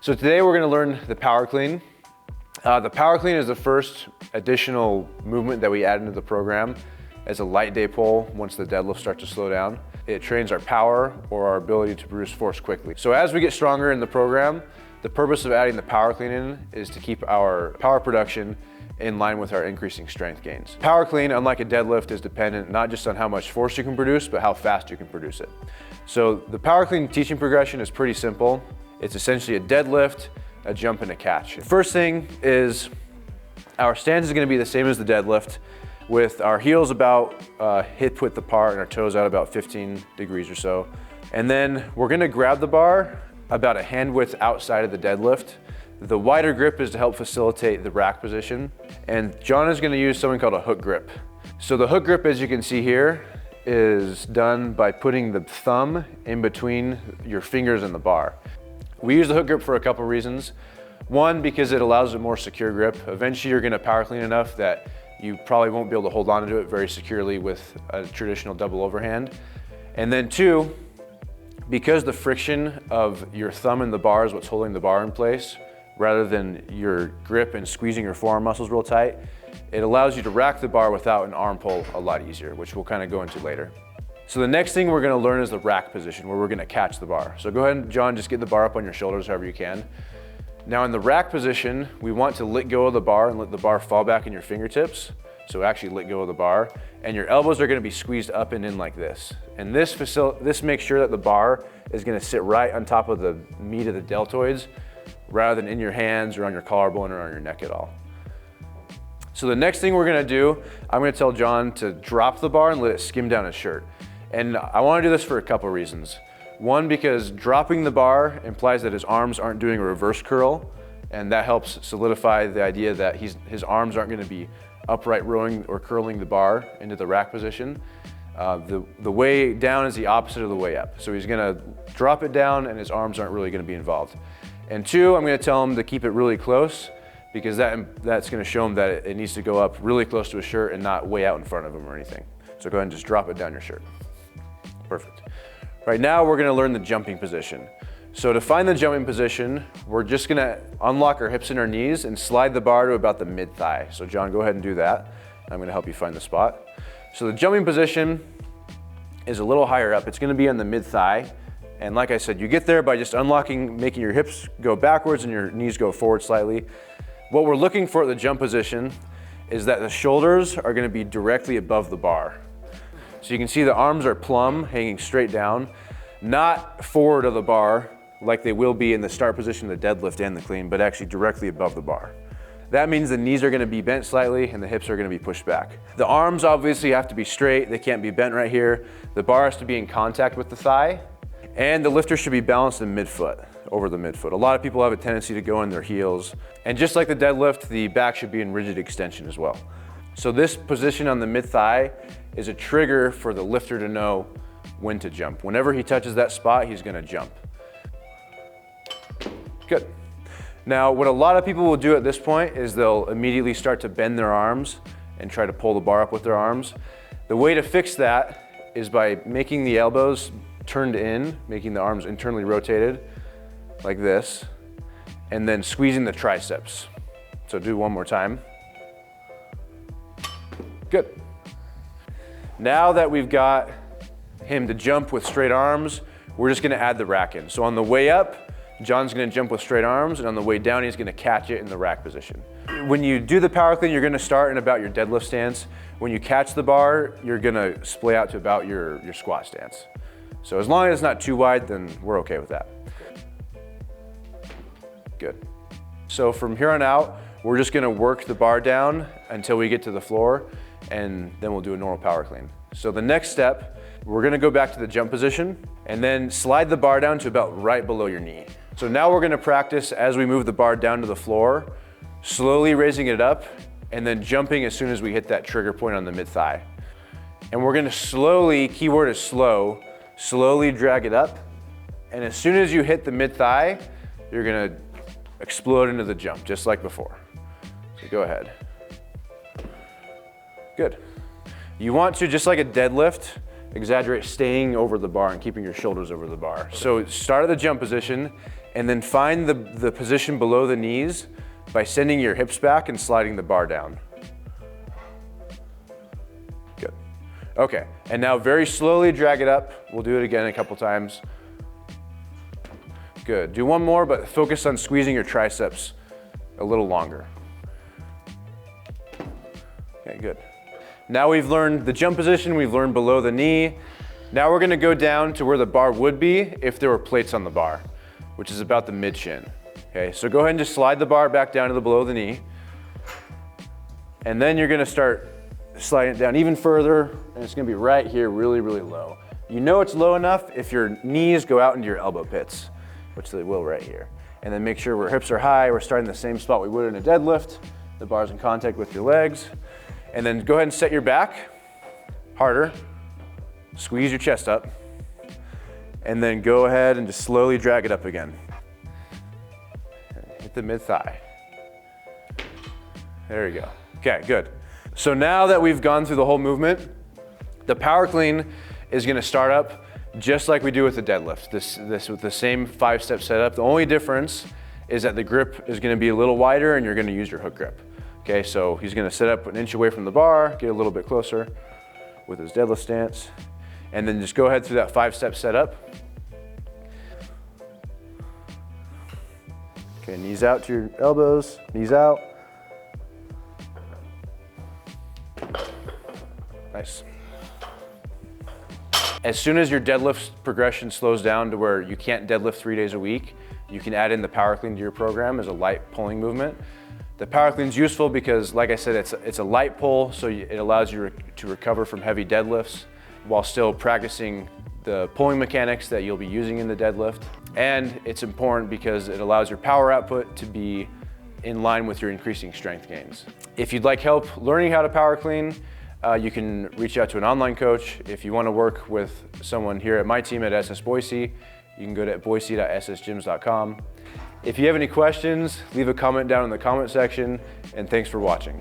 So today we're gonna learn the power clean. The power clean is the first additional movement that we add into the program as a light day pull once the deadlift starts to slow down. It trains our power or our ability to produce force quickly. So as we get stronger in the program, the purpose of adding the power clean in is to keep our power production in line with our increasing strength gains. Power clean, unlike a deadlift, is dependent not just on how much force you can produce, but how fast you can produce it. So the power clean teaching progression is pretty simple. It's essentially a deadlift, a jump, and a catch. First thing is our stance is gonna be the same as the deadlift, with our heels about hip width apart and our toes out about 15 degrees or so. And then we're gonna grab the bar about a hand width outside of the deadlift. The wider grip is to help facilitate the rack position. And John is gonna use something called a hook grip. So the hook grip, as you can see here, is done by putting the thumb in between your fingers and the bar. We use the hook grip for a couple reasons. One, because it allows a more secure grip. Eventually you're gonna power clean enough that you probably won't be able to hold on to it very securely with a traditional double overhand. And then two, because the friction of your thumb and the bar is what's holding the bar in place, rather than your grip and squeezing your forearm muscles real tight, it allows you to rack the bar without an arm pull a lot easier, which we'll kind of go into later. So the next thing we're gonna learn is the rack position, where we're gonna catch the bar. So go ahead and, John, just get the bar up on your shoulders however you can. Now in the rack position, we want to let go of the bar and let the bar fall back in your fingertips. So actually let go of the bar. And your elbows are gonna be squeezed up and in like this. And this makes sure that the bar is gonna sit right on top of the meat of the deltoids, rather than in your hands or on your collarbone or on your neck at all. So the next thing we're gonna do, I'm gonna tell John to drop the bar and let it skim down his shirt. And I wanna do this for a couple reasons. One, because dropping the bar implies that his arms aren't doing a reverse curl, and that helps solidify the idea that his arms aren't gonna be upright rowing or curling the bar into the rack position. The way down is the opposite of the way up. So he's gonna drop it down and his arms aren't really gonna be involved. And two, I'm gonna tell him to keep it really close, because that's gonna show him that it needs to go up really close to his shirt and not way out in front of him or anything. So go ahead and just drop it down your shirt. Perfect. Right now we're gonna learn the jumping position. So to find the jumping position, we're just gonna unlock our hips and our knees and slide the bar to about the mid-thigh. So John, go ahead and do that. I'm gonna help you find the spot. So the jumping position is a little higher up. It's gonna be on the mid-thigh. And like I said, you get there by just unlocking, making your hips go backwards and your knees go forward slightly. What we're looking for at the jump position is that the shoulders are gonna be directly above the bar. So you can see the arms are plumb, hanging straight down, not forward of the bar like they will be in the start position of the deadlift and the clean, but actually directly above the bar. That means the knees are gonna be bent slightly and the hips are gonna be pushed back. The arms obviously have to be straight, they can't be bent right here. The bar has to be in contact with the thigh, and the lifter should be balanced in midfoot, over the midfoot. A lot of people have a tendency to go in their heels. And just like the deadlift, the back should be in rigid extension as well. So this position on the mid-thigh is a trigger for the lifter to know when to jump. Whenever he touches that spot, he's gonna jump. Good. Now, what a lot of people will do at this point is they'll immediately start to bend their arms and try to pull the bar up with their arms. The way to fix that is by making the elbows turned in, making the arms internally rotated like this, and then squeezing the triceps. So do one more time. Good. Now that we've got him to jump with straight arms, we're just gonna add the rack in. So on the way up, John's gonna jump with straight arms, and on the way down, he's gonna catch it in the rack position. When you do the power clean, you're gonna start in about your deadlift stance. When you catch the bar, you're gonna splay out to about your squat stance. So as long as it's not too wide, then we're okay with that. Good. So from here on out, we're just gonna work the bar down until we get to the floor, and then we'll do a normal power clean. So the next step, we're gonna go back to the jump position and then slide the bar down to about right below your knee. So now we're gonna practice as we move the bar down to the floor, slowly raising it up and then jumping as soon as we hit that trigger point on the mid-thigh. And we're gonna slowly, keyword is slow, slowly drag it up. And as soon as you hit the mid-thigh, you're gonna explode into the jump, just like before. So go ahead. Good. You want to, just like a deadlift, exaggerate staying over the bar and keeping your shoulders over the bar. So start at the jump position And then find the position below the knees by sending your hips back and sliding the bar down. Good. Okay, and now very slowly drag it up. We'll do it again a couple times. Good. Do one more, but focus on squeezing your triceps a little longer. Okay, good. Now we've learned the jump position, we've learned below the knee. Now we're gonna go down to where the bar would be if there were plates on the bar, which is about the mid shin. Okay, so go ahead and just slide the bar back down to the below the knee. And then you're gonna start sliding it down even further, and it's gonna be right here, really, really low. You know it's low enough if your knees go out into your elbow pits, which they will right here. And then make sure our hips are high, we're starting the same spot we would in a deadlift. The bar's in contact with your legs. And then go ahead and set your back harder. Squeeze your chest up. And then go ahead and just slowly drag it up again. Hit the mid-thigh. There you go. Okay, good. So now that we've gone through the whole movement, the power clean is gonna start up just like we do with the deadlift. This with the same 5-step setup. The only difference is that the grip is gonna be a little wider and you're gonna use your hook grip. Okay, so he's gonna sit up an inch away from the bar, get a little bit closer with his deadlift stance, and then just go ahead through that 5-step setup. Okay, knees out to your elbows, knees out. Nice. As soon as your deadlift progression slows down to where you can't deadlift 3 days a week, you can add in the power clean to your program as a light pulling movement. The power clean is useful because, like I said, it's a light pull, so it allows you to recover from heavy deadlifts while still practicing the pulling mechanics that you'll be using in the deadlift. And it's important because it allows your power output to be in line with your increasing strength gains. If you'd like help learning how to power clean, you can reach out to an online coach. If you want to work with someone here at my team at SS Boise, you can go to boise.ssgyms.com. If you have any questions, leave a comment down in the comment section, and thanks for watching.